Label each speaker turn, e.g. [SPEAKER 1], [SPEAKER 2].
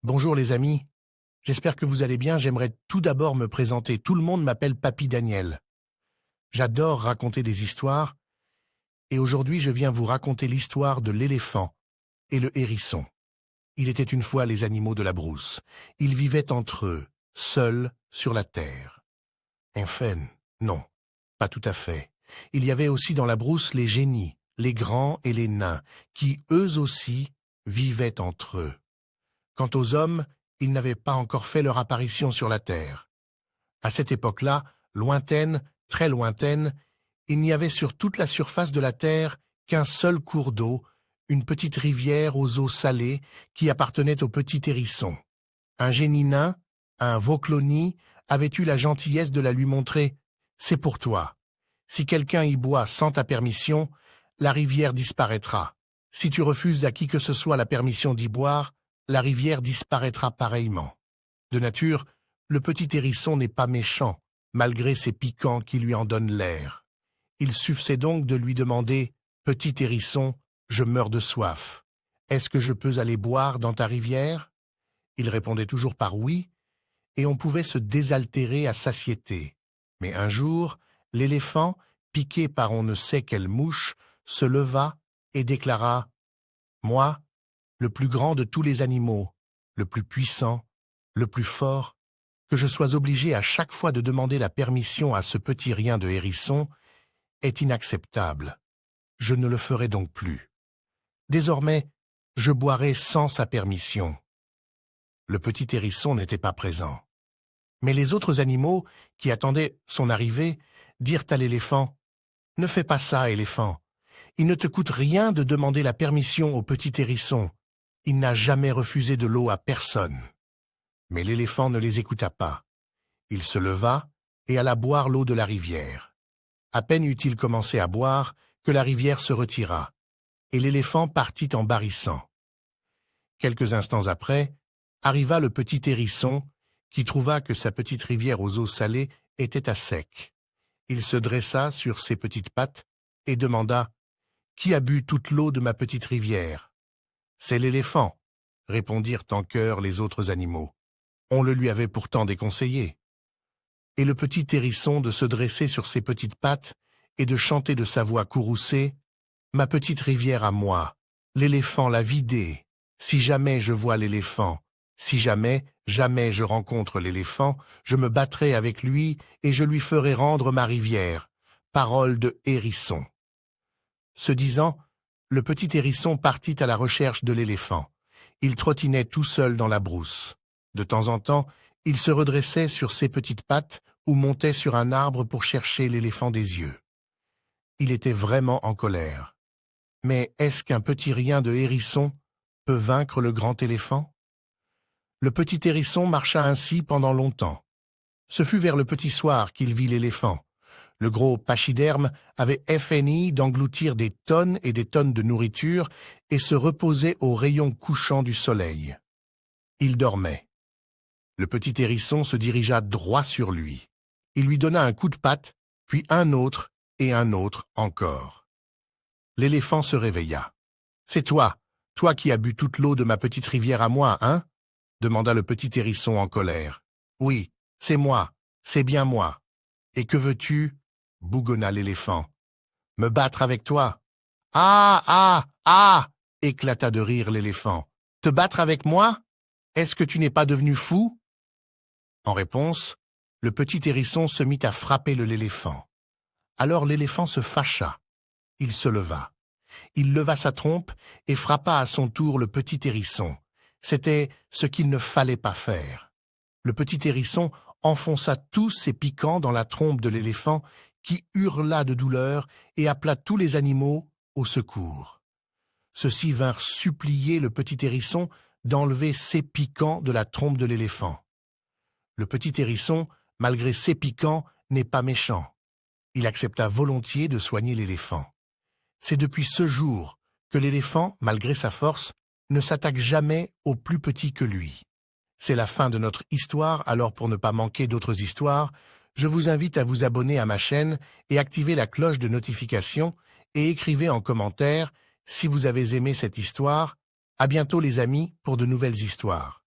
[SPEAKER 1] Bonjour les amis, j'espère que vous allez bien. J'aimerais tout d'abord me présenter. Tout le monde m'appelle Papy Daniel. J'adore raconter des histoires et aujourd'hui je viens vous raconter l'histoire de l'éléphant et le hérisson. Il était une fois les animaux de la brousse. Ils vivaient entre eux, seuls sur la terre. Enfin, non, pas tout à fait. Il y avait aussi dans la brousse les génies, les grands et les nains, qui eux aussi vivaient entre eux. Quant aux hommes, ils n'avaient pas encore fait leur apparition sur la terre. À cette époque-là, lointaine, très lointaine, il n'y avait sur toute la surface de la terre qu'un seul cours d'eau, une petite rivière aux eaux salées qui appartenait au petit hérisson. Un génie nain, un Vauclonie, avait eu la gentillesse de la lui montrer. « C'est pour toi. Si quelqu'un y boit sans ta permission, la rivière disparaîtra. Si tu refuses à qui que ce soit la permission d'y boire, la rivière disparaîtra pareillement. » De nature, le petit hérisson n'est pas méchant, malgré ses piquants qui lui en donnent l'air. Il suffisait donc de lui demander « Petit hérisson, je meurs de soif. Est-ce que je peux aller boire dans ta rivière ?» Il répondait toujours par oui, et on pouvait se désaltérer à satiété. Mais un jour, l'éléphant, piqué par on ne sait quelle mouche, se leva et déclara « Moi, le plus grand de tous les animaux, le plus puissant, le plus fort, que je sois obligé à chaque fois de demander la permission à ce petit rien de hérisson, est inacceptable. Je ne le ferai donc plus. Désormais, je boirai sans sa permission. » Le petit hérisson n'était pas présent. Mais les autres animaux, qui attendaient son arrivée, dirent à l'éléphant « Ne fais pas ça, éléphant. Il ne te coûte rien de demander la permission au petit hérisson. Il n'a jamais refusé de l'eau à personne. » Mais l'éléphant ne les écouta pas. Il se leva et alla boire l'eau de la rivière. À peine eut-il commencé à boire que la rivière se retira, et l'éléphant partit en barrissant. Quelques instants après, arriva le petit hérisson, qui trouva que sa petite rivière aux eaux salées était à sec. Il se dressa sur ses petites pattes et demanda « Qui a bu toute l'eau de ma petite rivière ?» « C'est l'éléphant, » répondirent en chœur les autres animaux. On le lui avait pourtant déconseillé. Et le petit hérisson de se dresser sur ses petites pattes et de chanter de sa voix courroucée « Ma petite rivière à moi, l'éléphant l'a vidée. Si jamais je vois l'éléphant, si jamais je rencontre l'éléphant, je me battrai avec lui et je lui ferai rendre ma rivière. » Parole de hérisson. Ce disant, le petit hérisson partit à la recherche de l'éléphant. Il trottinait tout seul dans la brousse. De temps en temps, il se redressait sur ses petites pattes ou montait sur un arbre pour chercher l'éléphant des yeux. Il était vraiment en colère. Mais est-ce qu'un petit rien de hérisson peut vaincre le grand éléphant? Le petit hérisson marcha ainsi pendant longtemps. Ce fut vers le petit soir qu'il vit l'éléphant. Le gros pachyderme avait fini d'engloutir des tonnes et des tonnes de nourriture et se reposait aux rayons couchants du soleil. Il dormait. Le petit hérisson se dirigea droit sur lui. Il lui donna un coup de patte, puis un autre et un autre encore. L'éléphant se réveilla. « C'est toi, toi qui as bu toute l'eau de ma petite rivière à moi, hein ?» demanda le petit hérisson en colère. « Oui, c'est moi, c'est bien moi. Et que veux-tu » bougonna l'éléphant. « Me battre avec toi. »« Ah, ah, ah !» éclata de rire l'éléphant. « Te battre avec moi? Est-ce que tu n'es pas devenu fou ?» En réponse, le petit hérisson se mit à frapper l'éléphant. Alors l'éléphant se fâcha. Il se leva. Il leva sa trompe et frappa à son tour le petit hérisson. C'était ce qu'il ne fallait pas faire. Le petit hérisson enfonça tous ses piquants dans la trompe de l'éléphant qui hurla de douleur et appela tous les animaux au secours. Ceux-ci vinrent supplier le petit hérisson d'enlever ses piquants de la trompe de l'éléphant. Le petit hérisson, malgré ses piquants, n'est pas méchant. Il accepta volontiers de soigner l'éléphant. C'est depuis ce jour que l'éléphant, malgré sa force, ne s'attaque jamais aux plus petits que lui. C'est la fin de notre histoire, alors pour ne pas manquer d'autres histoires, je vous invite à vous abonner à ma chaîne et activer la cloche de notification et écrivez en commentaire si vous avez aimé cette histoire. À bientôt les amis pour de nouvelles histoires.